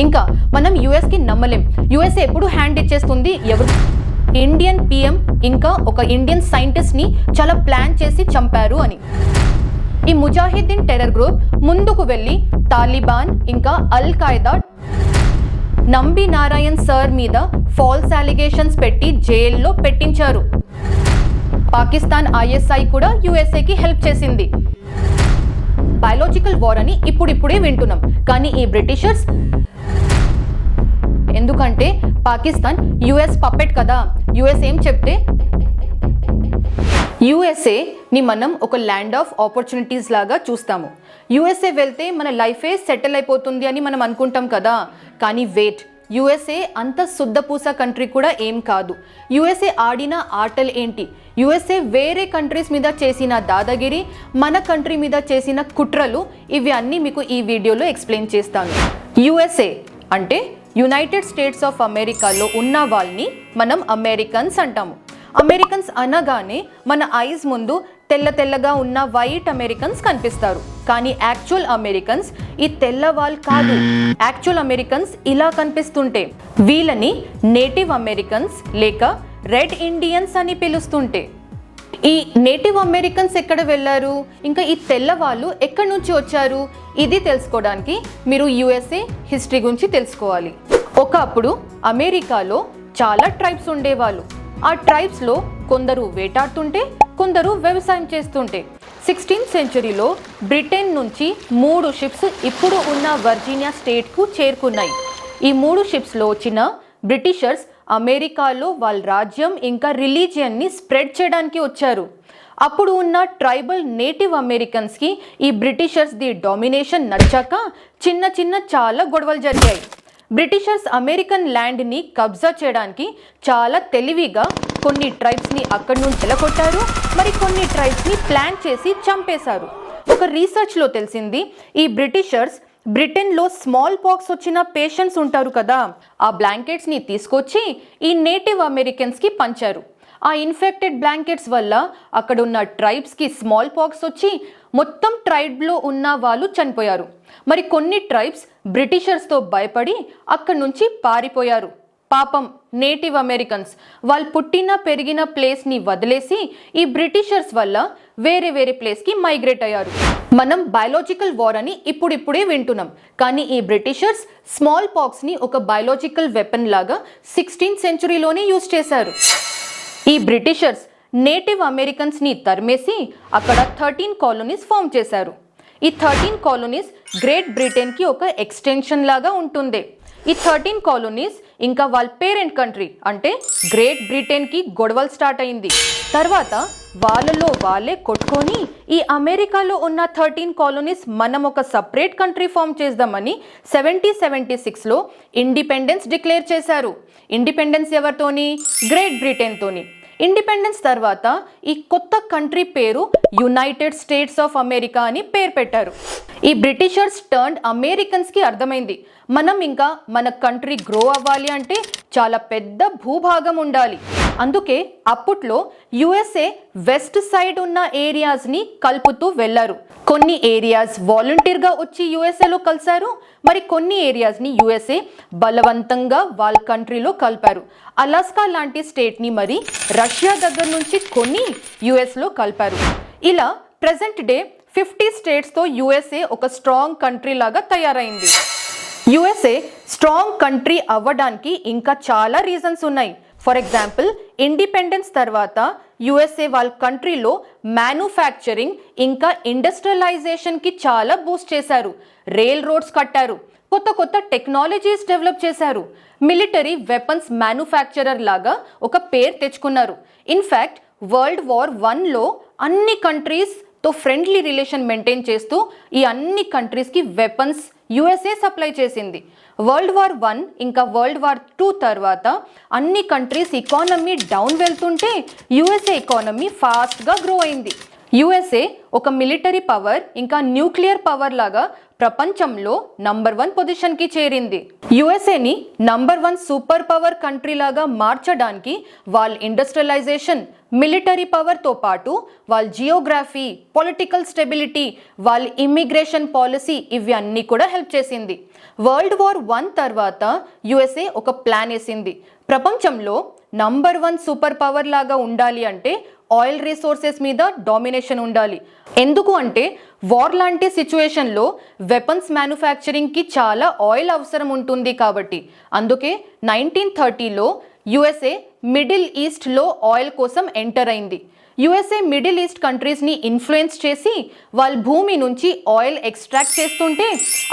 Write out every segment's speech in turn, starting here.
ఇంకా మనం యుఎస్కి నమ్మలేం. యుఎస్ఏ ఎప్పుడు హ్యాండ్ ఇచ్చేస్తుంది ఎవరు. ఇండియన్ పిఎం ఇంకా ఒక ఇండియన్ సైంటిస్ట్ని చాలా ప్లాన్ చేసి చంపారు అని. ఈ ముజాహిద్దీన్ టెర్రర్ గ్రూప్ ముందుకు వెళ్ళి తాలిబాన్ ఇంకా అల్ ఖైదా నంబి నారాయణ్ సార్ మీద ఫాల్స్ అలిగేషన్స్ పెట్టి జైల్లో పెట్టించారు. పాకిస్తాన్ ఐఎస్ఐ కూడా యుఎస్ఏకి హెల్ప్ చేసింది. బయాలజికల్ వార్ అని ఇప్పుడిప్పుడే వింటున్నాం, కానీ ఈ బ్రిటిషర్స్, ఎందుకంటే పాకిస్తాన్ యుఎస్ పప్పెట్ కదా. యుఎస్ ఏం చెప్తే యుఎస్ఏని మనం ఒక ల్యాండ్ ఆఫ్ ఆపర్చునిటీస్ లాగా చూస్తాము. యుఎస్ఏ వెళ్తే మన లైఫే సెటిల్ అయిపోతుంది అని మనం అనుకుంటాం కదా, కానీ వెయిట్, యుఎస్ఏ అంత శుద్ధపూస కంట్రీ కూడా ఏం కాదు. యుఎస్ఏ ఆడిన ఆటలు ఏంటి, యుఎస్ఏ వేరే కంట్రీస్ మీద చేసిన దాదాగిరి, మన కంట్రీ మీద చేసిన కుట్రలు, ఇవి అన్నీ మీకు ఈ వీడియోలో ఎక్స్ప్లెయిన్ చేస్తాను. యుఎస్ఏ అంటే యునైటెడ్ స్టేట్స్ ఆఫ్ అమెరికాలో ఉన్న వాళ్ళని మనం అమెరికన్స్ అంటాము. అమెరికన్స్ అనగానే మన ఐస్ ముందు తెల్ల తెల్లగా ఉన్న వైట్ అమెరికన్స్ కనిపిస్తారు, కానీ యాక్చువల్ అమెరికన్స్ ఈ తెల్ల వాళ్ళు కాదు. యాక్చువల్ అమెరికన్స్ ఇలా కనిపిస్తుంటే వీళ్ళని నేటివ్ అమెరికన్స్ లేక రెడ్ ఇండియన్స్ అని పిలుస్తుంటే, ఈ నేటివ్ అమెరికన్స్ ఎక్కడ వెళ్ళారు, ఇంకా ఈ తెల్ల వాళ్ళు ఎక్కడి నుంచి వచ్చారు, ఇది తెలుసుకోవడానికి మీరు యుఎస్ఏ హిస్టరీ గురించి తెలుసుకోవాలి. ఒకప్పుడు అమెరికాలో చాలా ట్రైబ్స్ ఉండేవాళ్ళు. ఆ ట్రైబ్స్లో కొందరు వేటాడుతుంటే, కొందరు వ్యవసాయం చేస్తుంటే. 16th సెంచరీలో బ్రిటన్ నుంచి 3 షిప్స్ ఇప్పుడు ఉన్న వర్జీనియా స్టేట్కు చేరుకున్నాయి. ఈ 3 షిప్స్లో వచ్చిన బ్రిటిషర్స్ అమెరికాలో వాళ్ళ రాజ్యం ఇంకా రిలీజియన్ని స్ప్రెడ్ చేయడానికి వచ్చారు. అప్పుడు ఉన్న ట్రైబల్ నేటివ్ అమెరికన్స్కి ఈ బ్రిటిషర్స్ది డామినేషన్ నచ్చాక చిన్న చిన్న చాలా గొడవలు జరిగాయి. బ్రిటిషర్స్ అమెరికన్ ల్యాండ్ని కబ్జా చేయడానికి చాలా తెలివిగా కొన్ని ట్రైబ్స్ని అక్కడి నుంచి ఎలగొట్టారు, మరి కొన్ని ట్రైబ్స్ని ప్లాన్ చేసి చంపేశారు. ఒక రీసెర్చ్లో తెలిసింది, ఈ బ్రిటిషర్స్ బ్రిటన్లో స్మాల్ పాక్స్ వచ్చిన పేషెంట్స్ ఉంటారు కదా, ఆ బ్లాంకెట్స్ని తీసుకొచ్చి ఈ నేటివ్ అమెరికన్స్కి పంచారు. ఆ ఇన్ఫెక్టెడ్ బ్లాంకెట్స్ వల్ల అక్కడ ఉన్న ట్రైబ్స్కి స్మాల్ పాక్స్ వచ్చి మొత్తం ట్రైబ్లో ఉన్న వాళ్ళు చనిపోయారు. మరి కొన్ని ట్రైబ్స్ బ్రిటిషర్స్తో భయపడి అక్కడి నుంచి పారిపోయారు. పాపం నేటివ్ అమెరికన్స్ వాళ్ళు పుట్టిన పెరిగిన ప్లేస్ని వదిలేసి ఈ బ్రిటిషర్స్ వల్ల వేరే వేరే ప్లేస్కి మైగ్రేట్ అయ్యారు. మనం బయాలజికల్ వార్ అని ఇప్పుడిప్పుడే వింటున్నాం, కానీ ఈ బ్రిటిషర్స్ స్మాల్ పాక్స్ని ఒక బయాలజికల్ వెపన్ లాగా 16th సెంచరీలోనే యూజ్ చేశారు. ఈ బ్రిటిషర్స్ నేటివ్ అమెరికన్స్ని తరిమేసి అక్కడ 13 కాలనీస్ ఫామ్ చేశారు. ఈ 13 కాలనీస్ గ్రేట్ బ్రిటన్కి ఒక ఎక్స్టెన్షన్ లాగా ఉంటుంది. ఈ 13 కాలనీస్ ఇంకా వాళ్ళ పేరెంట్ కంట్రీ అంటే గ్రేట్ బ్రిటన్కి గొడవలు స్టార్ట్ అయింది. తర్వాత వాళ్ళలో వాళ్ళే కొట్టుకొని ఈ అమెరికాలో ఉన్న 13 కాలనీస్ మనం ఒక సపరేట్ కంట్రీ ఫామ్ చేద్దామని 1776లో ఇండిపెండెన్స్ డిక్లేర్ చేశారు. ఇండిపెండెన్స్ ఎవరితోని? గ్రేట్ బ్రిటన్తోని. ఇండిపెండెన్స్ తర్వాత ఈ కొత్త కంట్రీ పేరు యునైటెడ్ స్టేట్స్ ఆఫ్ అమెరికా అని పేరు పెట్టారు. ఈ బ్రిటిషర్స్ టర్న్ అమెరికన్స్కి అర్థమైంది, మనం ఇంకా మన కంట్రీ గ్రో అవ్వాలి అంటే చాలా పెద్ద భూభాగం ఉండాలి. అందుకే అప్పట్లో యుఎస్ఏ వెస్ట్ సైడ్ ఉన్న ఏరియాస్ని కలుపుతూ వెళ్ళారు. కొన్ని ఏరియాస్ వాలంటీర్గా వచ్చి యుఎస్ఏలో కలిశారు, మరి కొన్ని ఏరియాస్ని యుఎస్ఏ బలవంతంగా వాళ్ళ కంట్రీలో కలిపారు. అలాస్కా లాంటి స్టేట్ని మరి రష్యా దగ్గర నుంచి కొన్ని యుఎస్లో కలిపారు. ఇలా ప్రెజెంట్ డే 50 స్టేట్స్తో యుఎస్ఏ ఒక స్ట్రాంగ్ కంట్రీ లాగా తయారైంది. యుఎస్ఏ స్ట్రాంగ్ కంట్రీ అవ్వడానికి ఇంకా చాలా రీజన్స్ ఉన్నాయి. ఫర్ ఎగ్జాంపుల్, ఇండిపెండెన్స్ తర్వాత యుఎస్ఏ వాళ్ళ కంట్రీలో మ్యానుఫ్యాక్చరింగ్ ఇంకా ఇండస్ట్రియలైజేషన్కి చాలా బూస్ట్ చేశారు. రైల్ రోడ్స్ కట్టారు, కొత్త కొత్త టెక్నాలజీస్ డెవలప్ చేశారు, మిలిటరీ వెపన్స్ మ్యానుఫ్యాక్చరర్ లాగా ఒక పేరు తెచ్చుకున్నారు. ఇన్ఫ్యాక్ట్ World War Iలో అన్ని కంట్రీస్తో ఫ్రెండ్లీ రిలేషన్ మెయింటైన్ చేస్తూ ఈ అన్ని కంట్రీస్కి వెపన్స్ యుఎస్ఏ సప్లై చేసింది. World War I ఇంకా World War II తర్వాత అన్ని కంట్రీస్ ఎకానమీ డౌన్ వెళ్తుంటే యుఎస్ఏ ఎకానమీ ఫాస్ట్గా గ్రో అయింది. యుఎస్ఏ ఒక మిలిటరీ పవర్ ఇంకా న్యూక్లియర్ పవర్ లాగా ప్రపంచంలో నంబర్ 1 పొజిషన్కి చేరింది. యుఎస్ఏని నంబర్ 1 సూపర్ పవర్ కంట్రీ లాగా మార్చడానికి వాళ్ళ ఇండస్ట్రియలైజేషన్, మిలిటరీ పవర్తో పాటు వాళ్ళ జియోగ్రఫీ, పొలిటికల్ స్టెబిలిటీ, వాళ్ళ ఇమ్మిగ్రేషన్ పాలసీ ఇవి అన్నీ కూడా హెల్ప్ చేసింది. వరల్డ్ వార్ 1 తర్వాత యుఎస్ఏ ఒక ప్లాన్ వేసింది. ప్రపంచంలో నంబర్ 1 సూపర్ పవర్ లాగా ఉండాలి అంటే ఆయిల్ రిసోర్సెస్ మీద డామినేషన్ ఉండాలి. ఎందుకు అంటే వార్ లాంటి సిచ్యువేషన్లో వెపన్స్ మ్యానుఫ్యాక్చరింగ్కి చాలా ఆయిల్ అవసరం ఉంటుంది కాబట్టి. అందుకే 1930లో యుఎస్ఏ మిడిల్ ఈస్ట్లో ఆయిల్ కోసం ఎంటర్ అయింది. యుఎస్ఏ మిడిల్ ఈస్ట్ కంట్రీస్ని ఇన్ఫ్లుయెన్స్ చేసి వాళ్ళ భూమి నుంచి ఆయిల్ ఎక్స్ట్రాక్ట్ చేస్తుంటే,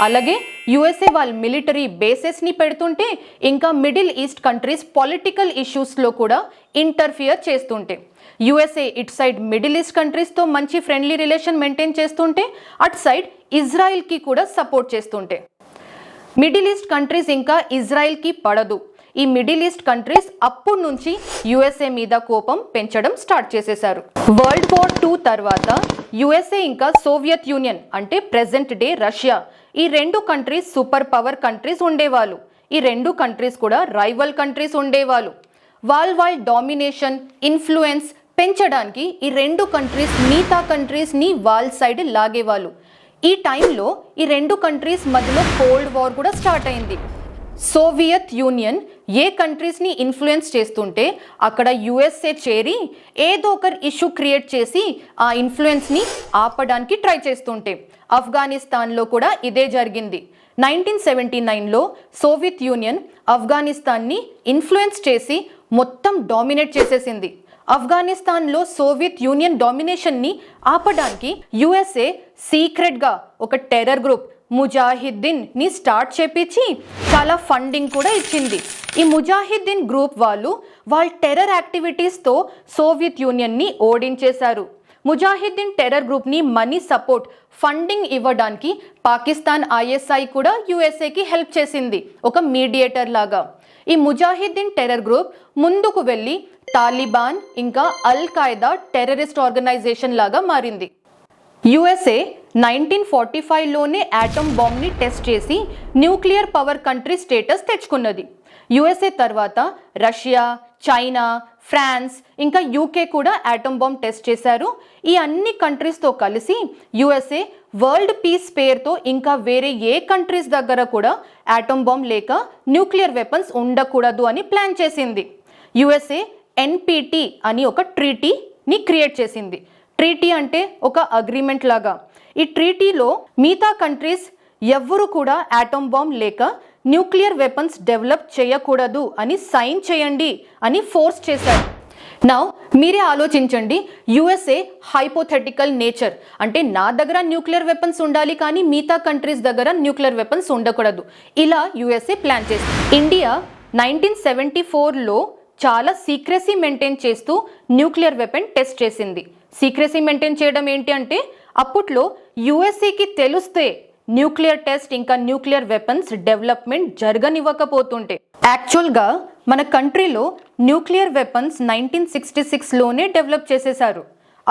అలాగే యుఎస్ఏ వాళ్ళ మిలిటరీ బేసెస్ని పెడుతుంటే, ఇంకా మిడిల్ ఈస్ట్ కంట్రీస్ పొలిటికల్ ఇష్యూస్లో కూడా ఇంటర్ఫియర్ చేస్తుంటే, యుఎస్ఏ ఇటు సైడ్ మిడిల్ ఈస్ట్ కంట్రీస్తో మంచి ఫ్రెండ్లీ రిలేషన్ మెయింటైన్ చేస్తుంటే, అటు సైడ్ ఇజ్రాయిల్కి కూడా సపోర్ట్ చేస్తుంటే, మిడిల్ ఈస్ట్ కంట్రీస్ ఇంకా ఇజ్రాయిల్కి పడదు. ఈ మిడిల్ ఈస్ట్ కంట్రీస్ అప్పటి నుంచి యుఎస్ఏ మీద కోపం పెంచడం స్టార్ట్ చేసేశారు. వరల్డ్ వార్ 2 తర్వాత యుఎస్ఏ ఇంకా సోవియట్ యూనియన్ అంటే ప్రెజెంట్ డే రష్యా, ఈ 2 కంట్రీస్ సూపర్ పవర్ కంట్రీస్ ఉండేవాళ్ళు. ఈ 2 కంట్రీస్ కూడా రైవల్ కంట్రీస్ ఉండేవాళ్ళు. వాళ్ళ డామినేషన్, ఇన్ఫ్లుయెన్స్ పెంచడానికి ఈ 2 కంట్రీస్ మిగతా కంట్రీస్ని వాళ్ళ సైడ్ లాగేవాళ్ళు. ఈ టైంలో ఈ 2 కంట్రీస్ మధ్యలో కోల్డ్ వార్ కూడా స్టార్ట్ అయింది. సోవియట్ యూనియన్ ఏ కంట్రీస్ని ఇన్ఫ్లుయెన్స్ చేస్తుంటే అక్కడ యుఎస్ఏ చేరి ఏదో ఒక ఇష్యూ క్రియేట్ చేసి ఆ ఇన్ఫ్లుయెన్స్ని ఆపడానికి ట్రై చేస్తుంటే, ఆఫ్ఘనిస్తాన్లో కూడా ఇదే జరిగింది. 1979లో సోవియట్ యూనియన్ ఆఫ్ఘనిస్తాన్ని ఇన్ఫ్లుయెన్స్ చేసి మొత్తం డామినేట్ చేసేసింది. ఆఫ్ఘనిస్తాన్లో సోవియట్ యూనియన్ డామినేషన్ని ఆపడానికి యుఎస్ఏ సీక్రెట్గా ఒక టెర్రర్ గ్రూప్ ముజాహిద్దీన్ని స్టార్ట్ చేపించి చాలా ఫండింగ్ కూడా ఇచ్చింది. ఈ ముజాహిద్దీన్ గ్రూప్ వాళ్ళ టెర్రర్ యాక్టివిటీస్తో సోవియట్ యూనియన్ని ఓడించేశారు. ముజాహిద్దీన్ టెర్రర్ గ్రూప్ని మనీ సపోర్ట్, ఫండింగ్ ఇవ్వడానికి పాకిస్తాన్ ఐఎస్ఐ కూడా యుఎస్ఏకి హెల్ప్ చేసింది ఒక మీడియేటర్ లాగా. ఈ ముజాహిద్దీన్ టెర్రర్ గ్రూప్ ముందుకు వెళ్ళి తాలిబాన్ ఇంకా అల్ ఖైదా టెర్రరిస్ట్ ఆర్గనైజేషన్ లాగా మారింది. యుఎస్ఏ 1945లోనే ఆటమ్ బాంబ్ని టెస్ట్ చేసి న్యూక్లియర్ పవర్ కంట్రీ స్టేటస్ తెచ్చుకున్నది. యుఎస్ఏ తర్వాత రష్యా, చైనా, ఫ్రాన్స్ ఇంకా యూకే కూడా ఆటమ్ బాంబ్ టెస్ట్ చేశారు. ఈ అన్ని కంట్రీస్తో కలిసి యుఎస్ఏ వరల్డ్ పీస్ పేరుతో ఇంకా వేరే ఏ కంట్రీస్ దగ్గర కూడా ఆటమ్ బాంబ్ లేక న్యూక్లియర్ వెపన్స్ ఉండకూడదు అని ప్లాన్ చేసింది. యుఎస్ఏ ఎన్పిటి అని ఒక ట్రీటీని క్రియేట్ చేసింది. ట్రీటీ అంటే ఒక అగ్రిమెంట్ లాగా. ఈ ట్రీటీలో మిగతా కంట్రీస్ ఎవ్వరు కూడా ఆటమ్ బాంబ్ లేక న్యూక్లియర్ వెపన్స్ డెవలప్ చేయకూడదు అని సైన్ చేయండి అని ఫోర్స్ చేశారు. నౌ మీరే ఆలోచించండి, యుఎస్ఏ హైపోథెటికల్ నేచర్ అంటే నా దగ్గర న్యూక్లియర్ వెపన్స్ ఉండాలి కానీ మిగతా కంట్రీస్ దగ్గర న్యూక్లియర్ వెపన్స్ ఉండకూడదు, ఇలా యుఎస్ఏ ప్లాన్ చేసింది. ఇండియా 1974లో చాలా సీక్రెసీ మెయింటైన్ చేస్తూ న్యూక్లియర్ వెపన్ టెస్ట్ చేసింది. సీక్రెసీ మెయింటైన్ చేయడం ఏంటి అంటే అప్పట్లో యుఎస్ఏకి తెలిస్తే న్యూక్లియర్ టెస్ట్ ఇంకా న్యూక్లియర్ వెపన్స్ డెవలప్మెంట్ జరగనివ్వకపోతుంటే. యాక్చువల్గా మన కంట్రీలో న్యూక్లియర్ వెపన్స్ 1966లోనే డెవలప్ చేసేశారు.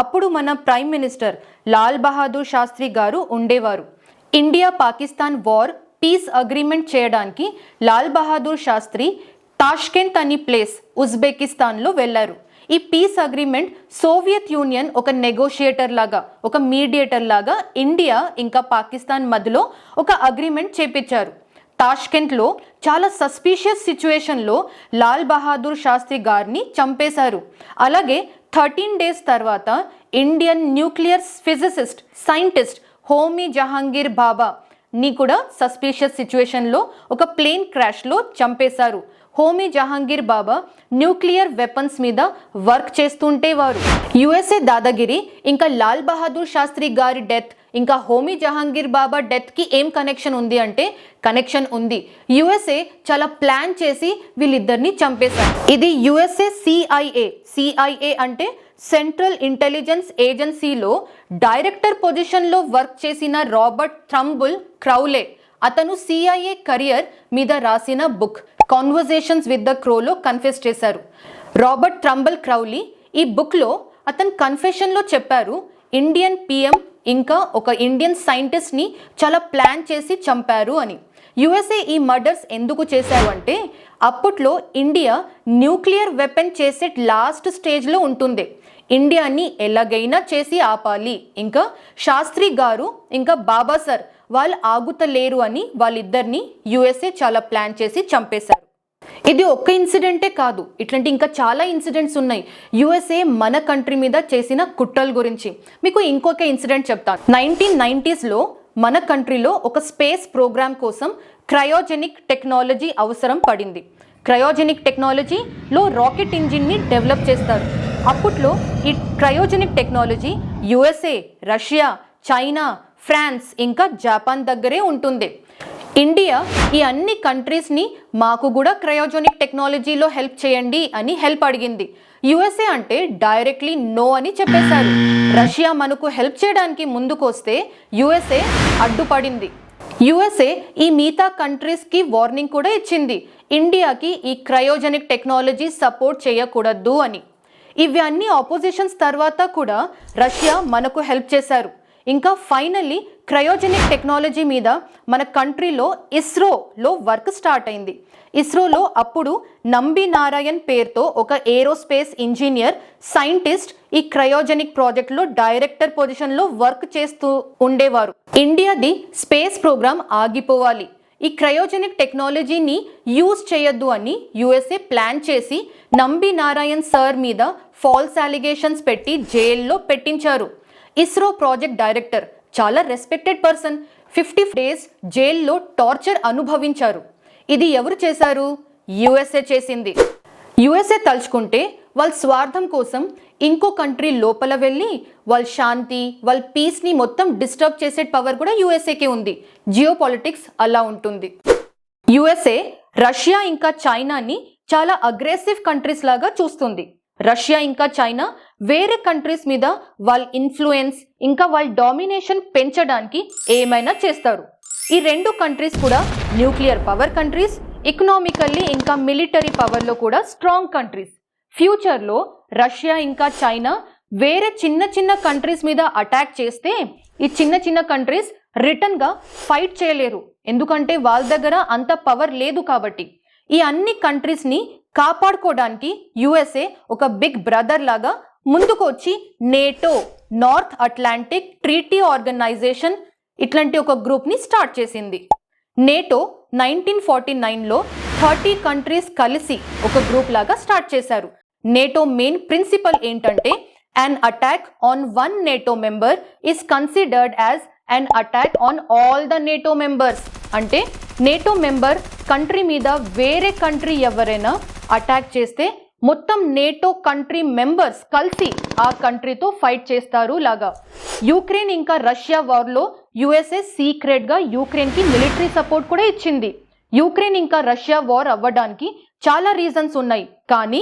అప్పుడు మన ప్రైమ్ మినిస్టర్ లాల్ బహదూర్ శాస్త్రి గారు ఉండేవారు. India Pakistan war peace agreement చేయడానికి లాల్ బహదూర్ శాస్త్రి తాష్కెంత్ అనే ప్లేస్ ఉజ్బెకిస్తాన్లో వెళ్ళారు. ఈ పీస్ అగ్రిమెంట్ సోవియట్ యూనియన్ ఒక నెగోషియేటర్ లాగా, ఒక మీడియేటర్ లాగా ఇండియా ఇంకా పాకిస్తాన్ మధ్యలో ఒక అగ్రిమెంట్ చేపించారు. తాష్కెంట్లో చాలా సస్పీషియస్ సిచ్యువేషన్లో లాల్ బహదూర్ శాస్త్రి గారిని చంపేశారు. అలాగే 13 days తర్వాత Indian nuclear physicist, scientist Homi Jahangir బాబాని కూడా సస్పీషియస్ సిచ్యువేషన్లో ఒక ప్లేన్ క్రాష్లో చంపేశారు. హోమీ జహాంగీర్ బాబా న్యూక్లియర్ వెపన్స్ మీద వర్క్ చేస్తుంటే వారు యుఎస్ఏ దాదాగిరి ఇంకా లాల్ బహదూర్ శాస్త్రి గారి డెత్ ఇంకా హోమీ జహాంగీర్ బాబా డెత్కి ఏం కనెక్షన్ ఉంది అంటే కనెక్షన్ ఉంది. యుఎస్ఏ చాలా ప్లాన్ చేసి వీళ్ళిద్దరిని చంపేశారు. ఇది యుఎస్ఏ సిఐఏ అంటే సెంట్రల్ ఇంటెలిజెన్స్ ఏజెన్సీలో డైరెక్టర్ పొజిషన్లో వర్క్ చేసిన రాబర్ట్ థ్రంబుల్ క్రౌలే, అతను సిఐఏ కెరియర్ మీద రాసిన బుక్ కాన్వర్జేషన్స్ విత్ ద క్రోలో కన్ఫెస్ చేశారు. రాబర్ట్ థ్రంబుల్ క్రౌలీ ఈ బుక్లో అతను కన్ఫెషన్లో చెప్పారు, ఇండియన్ పిఎం ఇంకా ఒక ఇండియన్ సైంటిస్ట్ని చాలా ప్లాన్ చేసి చంపారు అని. యుఎస్ఏ ఈ మర్డర్స్ ఎందుకు చేశారు అంటే అప్పట్లో ఇండియా న్యూక్లియర్ వెపన్ చేసే లాస్ట్ స్టేజ్లో ఉంటుంది. ఇండియాని ఎలాగైనా చేసి ఆపాలి. ఇంకా శాస్త్రి గారు ఇంకా బాబా సార్ వాళ్ళు ఆగుతలేరు అని వాళ్ళిద్దరిని యుఎస్ఏ చాలా ప్లాన్ చేసి చంపేశారు. ఇది ఒక్క ఇన్సిడెంటే కాదు, ఇట్లాంటి ఇంకా చాలా ఇన్సిడెంట్స్ ఉన్నాయి యుఎస్ఏ మన కంట్రీ మీద చేసిన కుట్రల గురించి. మీకు ఇంకొక ఇన్సిడెంట్ చెప్తాను. 1990s మన కంట్రీలో ఒక స్పేస్ ప్రోగ్రామ్ కోసం క్రయోజెనిక్ టెక్నాలజీ అవసరం పడింది. క్రయోజెనిక్ టెక్నాలజీలో రాకెట్ ఇంజిన్ని డెవలప్ చేస్తారు. అప్పట్లో ఈ cryogenic technology USA, Russia, China, France ఇంకా జపాన్ దగ్గరే ఉంటుంది. ఇండియా ఈ అన్ని కంట్రీస్ని మాకు కూడా క్రయోజెనిక్ టెక్నాలజీలో హెల్ప్ చేయండి అని హెల్ప్ అడిగింది. యుఎస్ఏ అంటే డైరెక్ట్లీ నో అని చెప్పేశారు. రష్యా మనకు హెల్ప్ చేయడానికి ముందుకు వస్తే యుఎస్ఏ అడ్డుపడింది. యుఎస్ఏ ఈ మిగతా కంట్రీస్కి వార్నింగ్ కూడా ఇచ్చింది, ఇండియాకి ఈ క్రయోజెనిక్ టెక్నాలజీ సపోర్ట్ చేయకూడదు అని. ఇవి అన్ని ఆపోజిషన్స్ తర్వాత కూడా రష్యా మనకు హెల్ప్ చేశారు. ఇంకా ఫైనల్లీ క్రయోజెనిక్ టెక్నాలజీ మీద మన కంట్రీలో ఇస్రోలో వర్క్ స్టార్ట్ అయింది. ఇస్రోలో అప్పుడు నంబి నారాయణ్ పేరుతో ఒక ఏరోస్పేస్ ఇంజనీర్ సైంటిస్ట్ ఈ క్రయోజెనిక్ ప్రాజెక్ట్లో డైరెక్టర్ పొజిషన్లో వర్క్ చేస్తూ ఉండేవారు. ఇండియాది స్పేస్ ప్రోగ్రామ్ ఆగిపోవాలి, ఈ క్రయోజెనిక్ టెక్నాలజీని యూజ్ చేయొద్దు అని యుఎస్ఏ ప్లాన్ చేసి నంబి నారాయణ్ సార్ మీద ఫాల్స్ అలిగేషన్స్ పెట్టి జైల్లో పెట్టించారు. ఇస్రో ప్రాజెక్ట్ డైరెక్టర్ చాలా రెస్పెక్టెడ్ పర్సన్ 50 days జైల్లో టార్చర్ అనుభవించారు. ఇది ఎవరు చేశారు? యుఎస్ఏ చేసింది. యుఎస్ఏ తలుచుకుంటే వాళ్ళ స్వార్థం కోసం ఇంకో కంట్రీ లోపల వెళ్ళి వాళ్ళ శాంతి, వాళ్ళ పీస్ని మొత్తం డిస్టర్బ్ చేసే పవర్ కూడా యుఎస్ఏకి ఉంది. జియో పాలిటిక్స్ అలా ఉంటుంది. యుఎస్ఏ రష్యా ఇంకా చైనాని చాలా అగ్రెసివ్ కంట్రీస్ లాగా చూస్తుంది. రష్యా ఇంకా చైనా వేరే కంట్రీస్ మీద వాళ్ళ ఇన్ఫ్లుయెన్స్ ఇంకా వాళ్ళ డామినేషన్ పెంచడానికి ఏమైనా చేస్తారు. ఈ రెండు కంట్రీస్ కూడా న్యూక్లియర్ పవర్ కంట్రీస్, ఎకనామికల్లీ ఇంకా మిలిటరీ పవర్లో కూడా స్ట్రాంగ్ కంట్రీస్. ఫ్యూచర్లో రష్యా ఇంకా చైనా వేరే చిన్న చిన్న కంట్రీస్ మీద అటాక్ చేస్తే ఈ చిన్న చిన్న కంట్రీస్ రిటర్న్గా ఫైట్ చేయలేరు, ఎందుకంటే వాళ్ళ దగ్గర అంత పవర్ లేదు కాబట్టి. ఈ అన్ని కంట్రీస్ని కాపాడుకోవడానికి యుఎస్ఏ ఒక బిగ్ బ్రదర్ లాగా ముందుకు వచ్చి NATO, North Atlantic Treaty Organization ఇట్లాంటి ఒక గ్రూప్ని స్టార్ట్ చేసింది. నేటో 1949లో 30 కంట్రీస్ కలిసి ఒక గ్రూప్ లాగా స్టార్ట్ చేశారు. నేటో మెయిన్ ప్రిన్సిపల్ ఏంటంటే an attack on one NATO member is considered as an attack on all the NATO members. అంటే నేటో మెంబర్ కంట్రీ మీద వేరే కంట్రీ ఎవరైనా అటాక్ చేస్తే మొత్తం నేటో కంట్రీ మెంబర్స్ కలిసి ఆ కంట్రీతో ఫైట్ చేస్తారు లాగా. యుక్రెయిన్ ఇంకా రష్యా వార్లో యుఎస్ఏ సీక్రెట్గా యుక్రెయిన్కి మిలిటరీ సపోర్ట్ కూడా ఇచ్చింది. యుక్రెయిన్ ఇంకా రష్యా వార్ అవ్వడానికి చాలా రీజన్స్ ఉన్నాయి, కానీ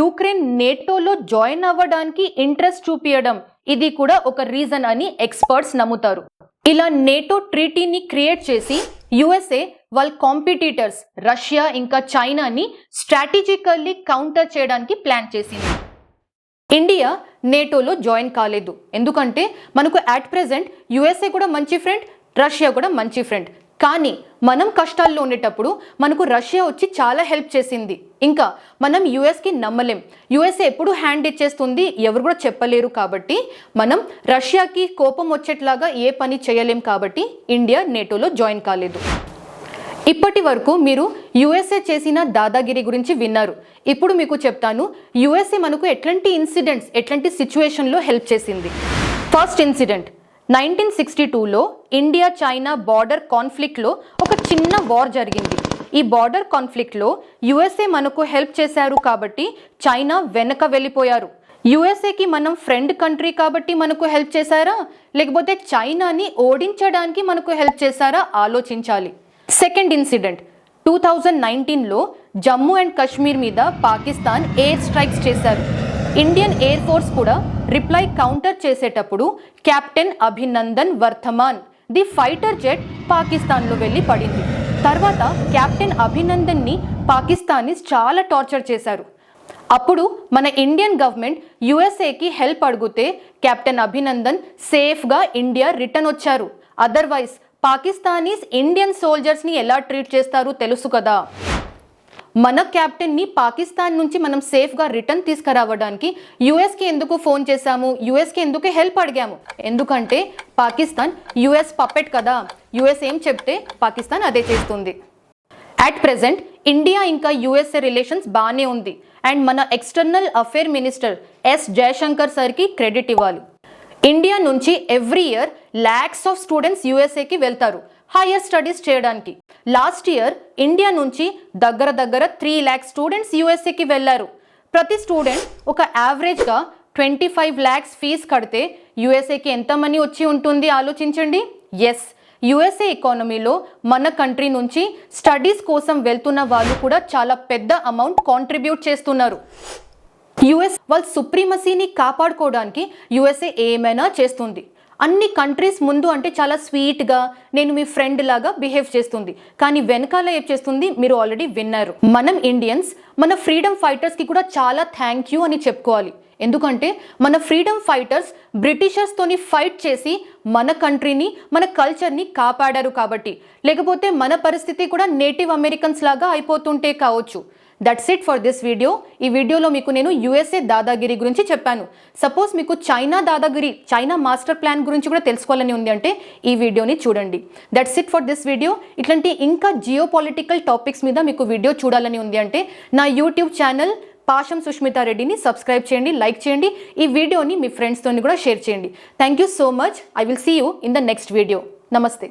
యుక్రెయిన్ నేటోలో జాయిన్ అవ్వడానికి ఇంట్రెస్ట్ చూపించడం ఇది కూడా ఒక రీజన్ అని ఎక్స్పర్ట్స్ నమ్ముతారు. ఇలా నేటో ట్రీటీని క్రియేట్ చేసి యుఎస్ఏ వాళ్ళ కాంపిటీటర్స్ రష్యా ఇంకా చైనాని స్ట్రాటజికల్లీ కౌంటర్ చేయడానికి ప్లాన్ చేసింది. ఇండియా నేటోలో జాయిన్ కాలేదు, ఎందుకంటే మనకు అట్ ప్రెజెంట్ యుఎస్ఏ కూడా మంచి ఫ్రెండ్, రష్యా కూడా మంచి ఫ్రెండ్. కానీ మనం కష్టాల్లో ఉండేటప్పుడు మనకు రష్యా వచ్చి చాలా హెల్ప్ చేసింది. ఇంకా మనం యుఎస్కి నమ్మలేం, యుఎస్ఏ ఎప్పుడు హ్యాండ్ ఇచ్చేస్తుంది ఎవరు కూడా చెప్పలేరు. కాబట్టి మనం రష్యాకి కోపం వచ్చేట్లాగా ఏ పని చేయలేం. కాబట్టి ఇండియా నేటోలో జాయిన్ కాలేదు. ఇప్పటి వరకు మీరు యుఎస్ఏ చేసిన దాదాగిరి గురించి విన్నారు. ఇప్పుడు మీకు చెప్తాను యుఎస్ఏ మనకు ఎట్లాంటి ఇన్సిడెంట్స్, ఎట్లాంటి సిచ్యువేషన్లో హెల్ప్ చేసింది. ఫస్ట్ ఇన్సిడెంట్ 1962లో ఇండియా చైనా బార్డర్ కాన్ఫ్లిక్ట్లో ఒక చిన్న వార్ జరిగింది. ఈ బార్డర్ కాన్ఫ్లిక్ట్లో యుఎస్ఏ మనకు హెల్ప్ చేశారు కాబట్టి చైనా వెనక వెళ్ళిపోయారు. యుఎస్ఏకి మనం ఫ్రెండ్ కంట్రీ కాబట్టి మనకు హెల్ప్ చేశారా, లేకపోతే చైనాని ఓడించడానికి మనకు హెల్ప్ చేశారా ఆలోచించాలి. సెకండ్ ఇన్సిడెంట్ 2019లో జమ్మూ అండ్ కాశ్మీర్ మీద పాకిస్తాన్ ఎయిర్ స్ట్రైక్స్ చేశారు. ఇండియన్ ఎయిర్ ఫోర్స్ కూడా రిప్లై కౌంటర్ చేసేటప్పుడు captain Abhinandan Varthaman the fighter jet పాకిస్తాన్లో వెళ్ళి పడింది. తర్వాత కెప్టెన్ అభినందన్ని పాకిస్తానీస్ చాలా టార్చర్ చేశారు. అప్పుడు మన ఇండియన్ గవర్నమెంట్ యుఎస్ఏకి హెల్ప్ అడిగితే కెప్టెన్ అభినందన్ సేఫ్గా ఇండియా రిటర్న్ వచ్చారు. అదర్వైజ్ పాకిస్తానీస్ ఇండియన్ సోల్జర్స్ని ఎలా ట్రీట్ చేస్తారో తెలుసు కదా. మన క్యాప్టెన్ని పాకిస్తాన్ నుంచి మనం సేఫ్గా రిటర్న్ తీసుకురావడానికి యుఎస్కి ఎందుకు ఫోన్ చేశాము, యుఎస్కి ఎందుకు హెల్ప్ అడిగాము? ఎందుకంటే పాకిస్తాన్ యుఎస్ పప్పెట్ కదా. యుఎస్ ఏం చెప్తే పాకిస్తాన్ అదే చేస్తుంది. అట్ ప్రెజెంట్ ఇండియా ఇంకా యుఎస్ఏ రిలేషన్స్ బాగానే ఉంది. అండ్ మన external affair minister S Jaishankar సార్కి క్రెడిట్ ఇవ్వాలి. ఇండియా నుంచి every year lakhs of students యుఎస్ఏకి వెళ్తారు హైయర్ స్టడీస్ చేయడానికి. లాస్ట్ ఇయర్ ఇండియా నుంచి దగ్గర 3 lakhs స్టూడెంట్స్ యుఎస్ఏకి వెళ్ళారు. ప్రతి స్టూడెంట్ ఒక యావరేజ్గా 25 lakhs ఫీజు కడితే యుఎస్ఏకి ఎంత మనీ వచ్చి ఉంటుంది ఆలోచించండి. ఎస్, యుఎస్ఏ ఎకానమీలో మన కంట్రీ నుంచి స్టడీస్ కోసం వెళ్తున్న వాళ్ళు కూడా చాలా పెద్ద అమౌంట్ కాంట్రిబ్యూట్ చేస్తున్నారు. యుఎస్ వాళ్ళ సుప్రీమసీని కాపాడుకోవడానికి యుఎస్ఏ ఏమైనా చేస్తుంది. అన్ని కంట్రీస్ ముందు అంటే చాలా స్వీట్గా నేను మీ ఫ్రెండ్ లాగా బిహేవ్ చేస్తుంది, కానీ వెనకాల ఏం చేస్తుంది మీరు ఆల్రెడీ విన్నారు. మనం ఇండియన్స్ మన ఫ్రీడమ్ ఫైటర్స్కి కూడా చాలా థ్యాంక్ యూ అని చెప్పుకోవాలి. ఎందుకంటే మన ఫ్రీడమ్ ఫైటర్స్ బ్రిటిషర్స్తోని ఫైట్ చేసి మన కంట్రీని మన కల్చర్ని కాపాడారు కాబట్టి. లేకపోతే మన పరిస్థితి కూడా నేటివ్ అమెరికన్స్ లాగా అయిపోతుంటే కావచ్చు. That's it for this video. ఈ వీడియోలో మీకు నేను యుఎస్ఏ దాదాగిరి గురించి చెప్పాను. సపోజ్ మీకు China dadagiri, China master plan గురించి కూడా తెలుసుకోవాలని ఉంది అంటే ఈ వీడియోని చూడండి. That's it for this video. ఇట్లాంటి ఇంకా జియో పొలిటికల్ టాపిక్స్ మీద మీకు వీడియో చూడాలని ఉంది అంటే నా యూట్యూబ్ ఛానల్ పాషం సుష్మితా రెడ్డిని సబ్స్క్రైబ్ చేయండి, లైక్ చేయండి. ఈ వీడియోని మీ ఫ్రెండ్స్తో కూడా షేర్ చేయండి. Thank you so much. I will see you in the next video. నమస్తే.